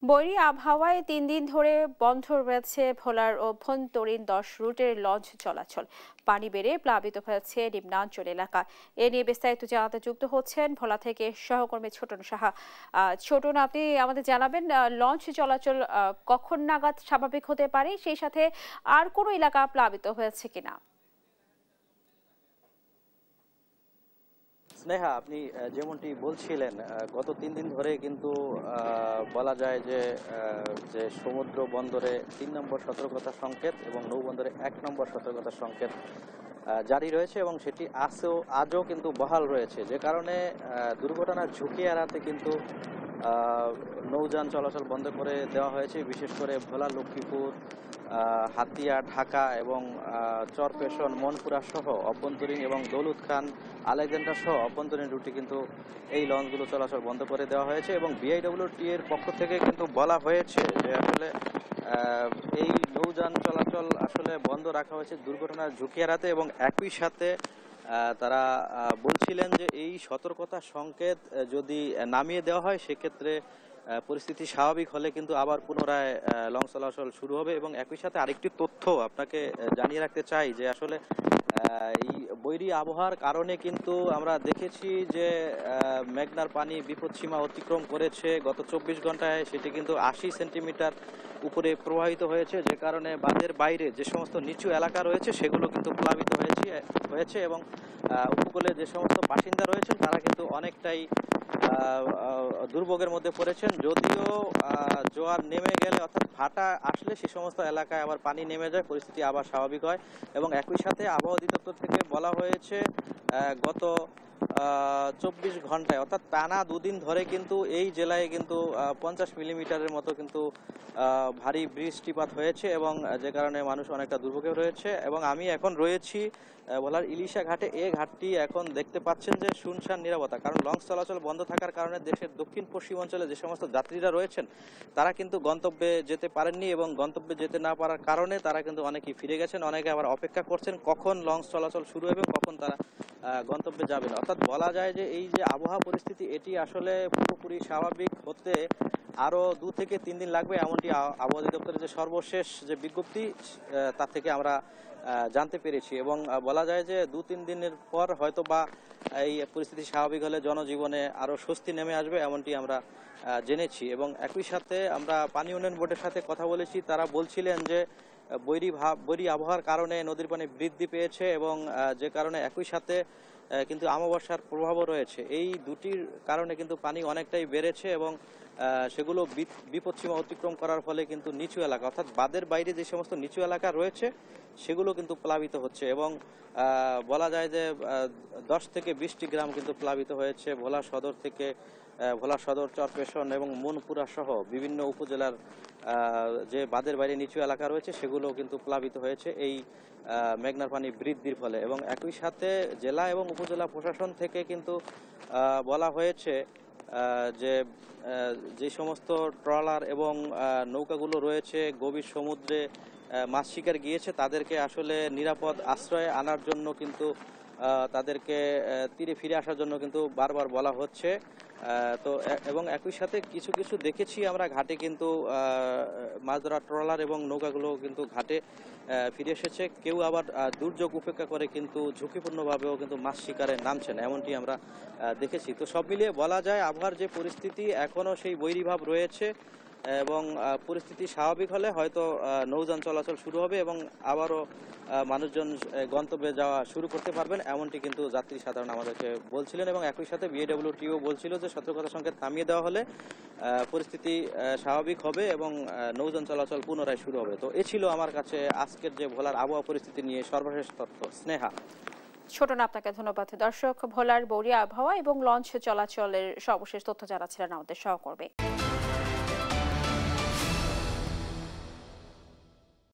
বৈরী আবহাওয়ায় ৩ দিন ধরে বন্ধ রয়েছে ভোলার অভ্যন্তরীণ ১০ রুটের লঞ্চ চলাচল। পানি বেড়ে প্লাবিত হয়েছে নিম্নাঞ্চল এলাকা। এ নিয়ে বিস্তারিত জানাতে যুক্ত হচ্ছেন ভোলা থেকে সহকর্মী ছোটন সাহা। ছোটন, আপনি আমাদের জানাবেন লঞ্চ চলাচল কখন নাগাদ স্বাভাবিক হতে পারে, সেই সাথে আর কোনো এলাকা প্লাবিত হয়েছে কিনা? স্নেহা, আপনি যেমনটি বলছিলেন, গত ৩ দিন ধরে কিন্তু বলা যায় যে সমুদ্র বন্দরে ৩ নম্বর সতর্কতা সংকেত এবং নৌবন্দরে ১ নম্বর সতর্কতা সংকেত জারি রয়েছে এবং সেটি আজও কিন্তু বহাল রয়েছে, যে কারণে দুর্ঘটনার ঝুঁকি এড়াতে কিন্তু নৌযান চলাচল বন্ধ করে দেওয়া হয়েছে। বিশেষ করে ভোলা, লক্ষ্মীপুর, হাতিয়া, ঢাকা এবং চরপেশন, মনপুরা সহ অভ্যন্তরীণ এবং দৌলত খান, আলেকজান্ডার সহ অভ্যন্তরীণ রুটে কিন্তু এই লঞ্চগুলো চলাচল বন্ধ করে দেওয়া হয়েছে এবং বিআইডব্লিউটি এর পক্ষ থেকে কিন্তু বলা হয়েছে যে আসলে এই নৌযান চলাচল আসলে বন্ধ রাখা হয়েছে দুর্ঘটনার ঝুঁকি এড়াতে এবং একই সাথে তারা বলছিলেন যে এই সতর্কতা সংকেত যদি নামিয়ে দেওয়া হয় সেক্ষেত্রে পরিস্থিতি স্বাভাবিক হলে কিন্তু আবার পুনরায় লঞ্চ চলাচল শুরু হবে। এবং একই সাথে আরেকটি তথ্য আপনাকে জানিয়ে রাখতে চাই যে আসলে এই বৈরী আবহাওয়ার কারণে কিন্তু আমরা দেখেছি যে মেঘনার পানি বিপদসীমা অতিক্রম করেছে। গত ২৪ ঘন্টায় সেটি কিন্তু ৮০ সেন্টিমিটার উপরে প্রবাহিত হয়েছে, যে কারণে বাঁধের বাইরে যে সমস্ত নিচু এলাকা রয়েছে সেগুলো কিন্তু প্লাবিত হয়েছে এবং উপকূলে যে সমস্ত বাসিন্দা রয়েছেন তারা কিন্তু অনেকটাই দুর্ভোগের মধ্যে পড়েছেন। যদিও জোয়ার নেমে গেলে অর্থাৎ ভাটা আসলে সে সমস্ত এলাকায় আবার পানি নেমে যায়, পরিস্থিতি আবার স্বাভাবিক হয়। এবং একই সাথে আবহাওয়া অধিদপ্তর থেকে বলা হয়েছে গত ২৪ ঘন্টায় অর্থাৎ টানা ২ দিন ধরে কিন্তু এই জেলায় কিন্তু ৫০ মিলিমিটারের মতো কিন্তু ভারী বৃষ্টিপাত হয়েছে এবং যে কারণে মানুষ অনেকটা দুর্ভোগে রয়েছে। এবং আমি এখন রয়েছি ভোলার ইলিশা ঘাটে। এই ঘাটটি এখন দেখতে পাচ্ছেন যে শুনশান নীরবতা, কারণ লঞ্চ চলাচল বন্ধ থাকার কারণে দেশের দক্ষিণ পশ্চিম অঞ্চলে যে সমস্ত যাত্রীরা রয়েছেন তারা কিন্তু গন্তব্যে যেতে পারেননি এবং গন্তব্যে যেতে না পারার কারণে তারা কিন্তু অনেকেই ফিরে গেছেন, অনেকে আবার অপেক্ষা করছেন কখন লঞ্চ চলাচল শুরু হবে, কখন তারা গন্তব্যে যাবেন। অর্থাৎ বলা যায় যে এই যে আবহাওয়া পরিস্থিতি এটি আসলে পুরোপুরি স্বাভাবিক হতে আরও ২ থেকে ৩ দিন লাগবে, এমনটি আবহাওয়া অধিদপ্তরের যে সর্বশেষ যে বিজ্ঞপ্তি তার থেকে আমরা জানতে পেরেছি। এবং বলা যায় যে ২-৩ দিনের পর হয়তো বা এই পরিস্থিতি স্বাভাবিক হলে জনজীবনে আরও স্বস্তি নেমে আসবে, এমনটি আমরা জেনেছি। এবং একই সাথে আমরা পানি উন্নয়ন বোর্ডের সাথে কথা বলেছি, তারা বলছিলেন যে বৈরী আবহাওয়ার কারণে নদীর পানি বৃদ্ধি পেয়েছে এবং যে কারণে একই সাথে কিন্তু অমাবস্যার প্রভাবও রয়েছে। এই দুটির কারণে কিন্তু পানি অনেকটাই বেড়েছে এবং সেগুলো বিপদসীমা অতিক্রম করার ফলে কিন্তু নিচু এলাকা অর্থাৎ বাঁধের বাইরে যে সমস্ত নিচু এলাকা রয়েছে সেগুলো কিন্তু প্লাবিত হচ্ছে এবং বলা যায় যে ১০ থেকে ২০টি গ্রাম কিন্তু প্লাবিত হয়েছে। ভোলা সদর, চরপেশন এবং মনপুরা সহ বিভিন্ন উপজেলার যে বাঁধের বাইরে নিচু এলাকা রয়েছে সেগুলো কিন্তু প্লাবিত হয়েছে এই মেঘনার পানি বৃদ্ধির ফলে। এবং একই সাথে জেলা এবং উপজেলা প্রশাসন থেকে কিন্তু বলা হয়েছে যে সমস্ত ট্রলার এবং নৌকাগুলো রয়েছে গভীর সমুদ্রে মাছ শিকার গিয়েছে তাদেরকে আসলে নিরাপদ আশ্রয়ে আনার জন্য কিন্তু তাদেরকে তীরে ফিরে আসার জন্য কিন্তু বারবার বলা হচ্ছে। তো এবং একই সাথে কিছু কিছু দেখেছি আমরা ঘাটে কিন্তু মাছ ধরা ট্রলার এবং নৌকাগুলো কিন্তু ঘাটে ফিরে এসেছে। কেউ আবার দুর্যোগ উপেক্ষা করে কিন্তু ঝুঁকিপূর্ণভাবেও কিন্তু মাছ শিকারে নামছেন, এমনটি আমরা দেখেছি। তো সব মিলিয়ে বলা যায় আবহাওয়ার যে পরিস্থিতি এখনও সেই বৈরীভাব রয়েছে এবং পরিস্থিতি স্বাভাবিক হলে হয়তো নৌযান চলাচল শুরু হবে এবং আবারও মানুষজন গন্তব্যে যাওয়া শুরু করতে পারবেন, এমনটি কিন্তু যাত্রী সাধারণ আমাদেরকে বলছিলেন। এবং একই সাথে বিএডব্লিউটিও বলছিল যে সতর্কতা সংকেত নামিয়ে দেওয়া হলে পরিস্থিতি স্বাভাবিক হবে এবং নৌযান চলাচল পুনরায় শুরু হবে। তো এ ছিল আমার কাছে আজকের যে ভোলার আবহাওয়া পরিস্থিতি নিয়ে সর্বশেষ তথ্য। স্নেহা। ছোটন, আপনাকে ধন্যবাদ। দর্শক, ভোলার বৈরী আবহাওয়া এবং লঞ্চ চলাচলের সর্বশেষ তথ্য জানাচ্ছিলেন আমাদের সহকর্মী।